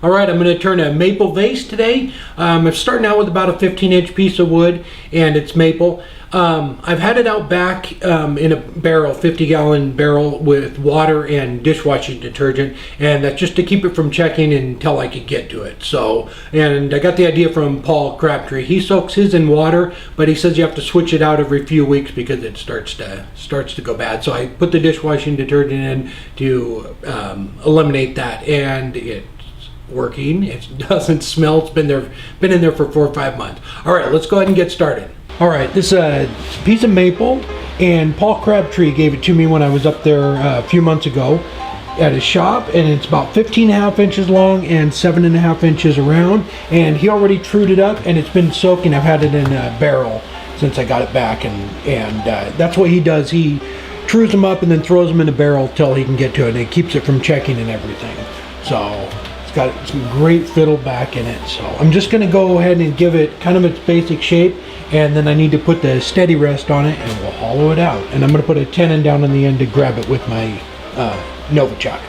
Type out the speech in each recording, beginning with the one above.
All right, I'm going to turn a maple vase today. I'm starting out with about a 15-inch piece of wood, and it's maple. I've had it out back in a barrel, 50-gallon barrel with water and dishwashing detergent, and that's just to keep it from checking until I could get to it. So, and I got the idea from Paul Crabtree. He soaks his in water, but he says you have to switch it out every few weeks because it starts to go bad. So I put the dishwashing detergent in to eliminate that, and it's working. It doesn't smell. It's been in there for 4 or 5 months. All right, let's go ahead and get started. All right, this is a piece of maple, and Paul Crabtree gave it to me when I was up there a few months ago at his shop, and it's about 15.5 inches long and 7.5 inches around, and he already trued it up, and it's been soaking. I've had it in a barrel since I got it back, and that's what he does. He trues them up and then throws them in a barrel till he can get to it, and it keeps it from checking and everything. So it's got some great fiddle back in it. So I'm just going to go ahead and give it kind of its basic shape, and then I need to put the steady rest on it, and we'll hollow it out. And I'm going to put a tenon down on the end to grab it with my Novichok.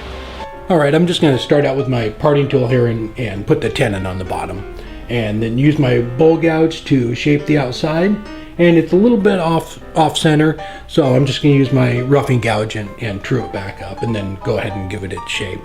All right, I'm just going to start out with my parting tool here and put the tenon on the bottom, and then use my bowl gouge to shape the outside. And it's a little bit off center, so I'm just going to use my roughing gouge and true it back up, and then go ahead and give it its shape.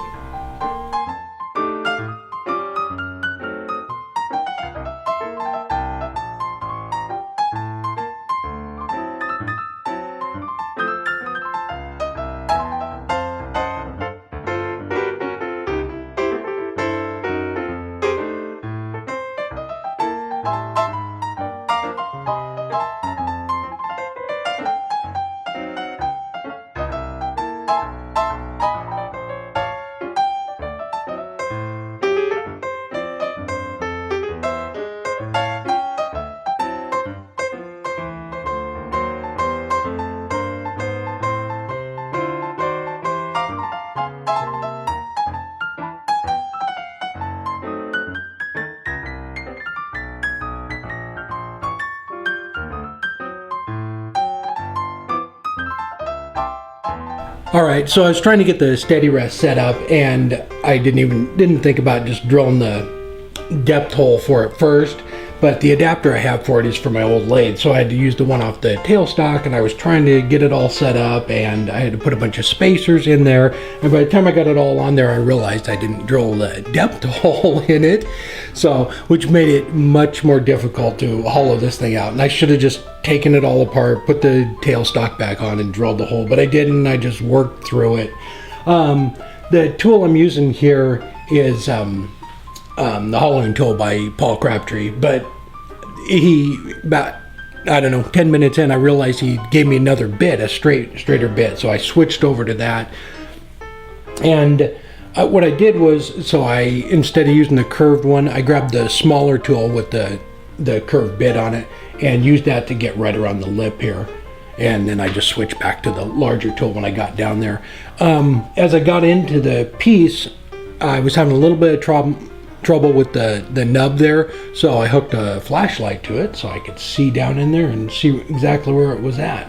All right, so I was trying to get the steady rest set up, and I didn't think about just drilling the depth hole for it first, but the adapter I have for it is for my old lathe, so I had to use the one off the tailstock, and I was trying to get it all set up, and I had to put a bunch of spacers in there, and by the time I got it all on there, I realized I didn't drill the depth hole in it, so which made it much more difficult to hollow this thing out, and I should have just taken it all apart, put the tailstock back on, and drilled the hole, but I didn't. I just worked through it. The tool I'm using here is the hollowing tool by Paul Crabtree, but about, I don't know, 10 minutes in, I realized he gave me another bit, a straighter bit, so I switched over to that. And what I did was, so instead of using the curved one, I grabbed the smaller tool with the curved bit on it, and used that to get right around the lip here, and then I just switched back to the larger tool when I got down there. As I got into the piece, I was having a little bit of trouble with the nub there, so I hooked a flashlight to it so I could see down in there and see exactly where it was at.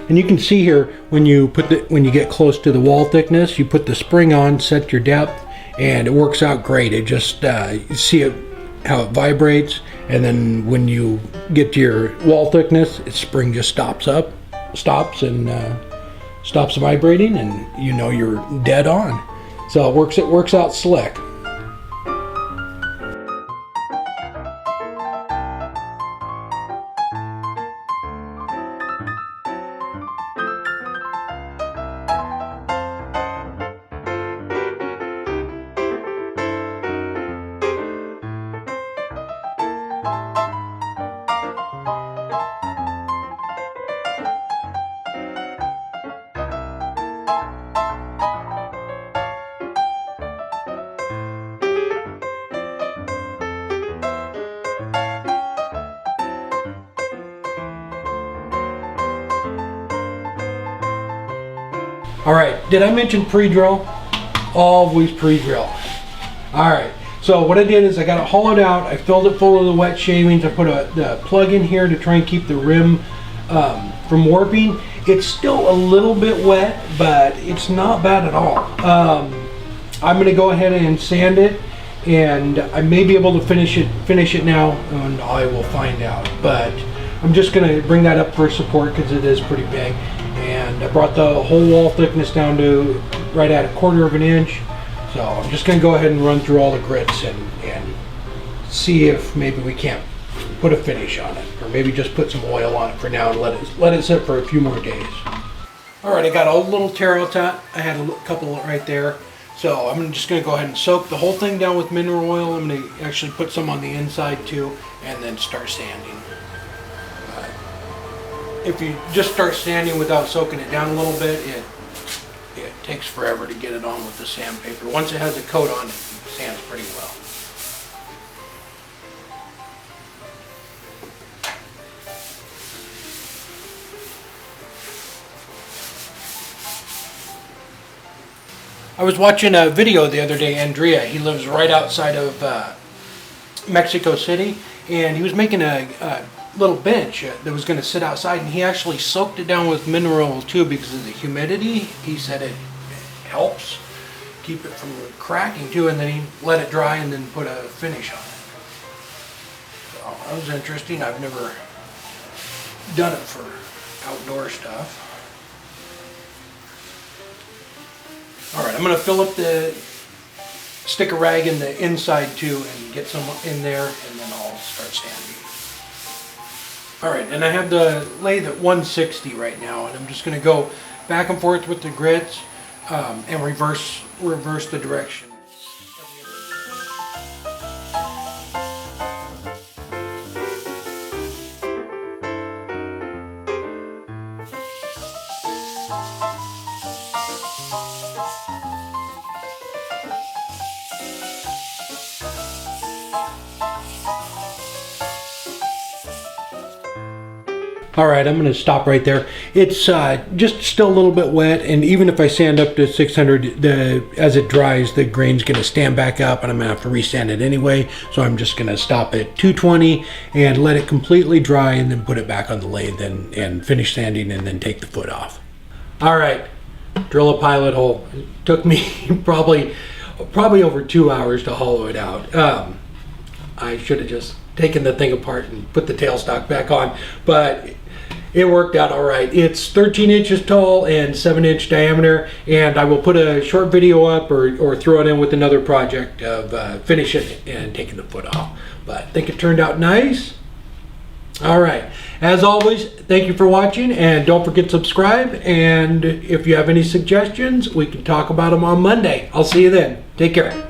And you can see here when you get close to the wall thickness, you put the spring on, set your depth, and it works out great. It just you see it how it vibrates, and then when you get to your wall thickness, the spring just stops vibrating, and you know you're dead on. So it works out slick. All right, did I mention pre-drill? Always pre-drill. All right, so what I did is I got it hollowed out, I filled it full of the wet shavings, I put the plug in here to try and keep the rim from warping, It's still a little bit wet, but it's not bad at all. I'm gonna go ahead and sand it, and I may be able to finish it now, and I will find out. But I'm just gonna bring that up for support because it is pretty big. And I brought the whole wall thickness down to right at 1/4 of an inch. So I'm just gonna go ahead and run through all the grits and see if maybe we can't put a finish on it, or maybe just put some oil on it for now and let it sit for a few more days. All right, I got a little tear out. I had a couple right there. So I'm just gonna go ahead and soak the whole thing down with mineral oil. I'm gonna actually put some on the inside too, and then start sanding. If you just start sanding without soaking it down a little bit, it takes forever to get it on with the sandpaper. Once it has a coat on it, it sands pretty well. I was watching a video the other day, Andrea. He lives right outside of Mexico City, and he was making a little bench that was going to sit outside, and he actually soaked it down with mineral oil too because of the humidity. He said it helps keep it from cracking too, and then he let it dry and then put a finish on it. So that was interesting. I've never done it for outdoor stuff. All right, I'm going to fill up stick a rag in the inside too and get some in there, and then I'll start sanding. All right, and I have the lathe at 160 right now, and I'm just going to go back and forth with the grits and reverse the direction. All right, I'm going to stop right there. It's just still a little bit wet, and even if I sand up to 600, as it dries, the grain's going to stand back up, and I'm going to have to resand it anyway. So I'm just going to stop at 220 and let it completely dry, and then put it back on the lathe and finish sanding, and then take the foot off. All right, drill a pilot hole. It took me probably over 2 hours to hollow it out. I should have just taken the thing apart and put the tailstock back on, but it worked out all right. It's 13 inches tall and 7-inch diameter, and I will put a short video up or throw it in with another project of finishing it and taking the foot off. But I think it turned out nice. All right, as always, thank you for watching, and don't forget to subscribe, and if you have any suggestions, we can talk about them on Monday. I'll see you then. Take care.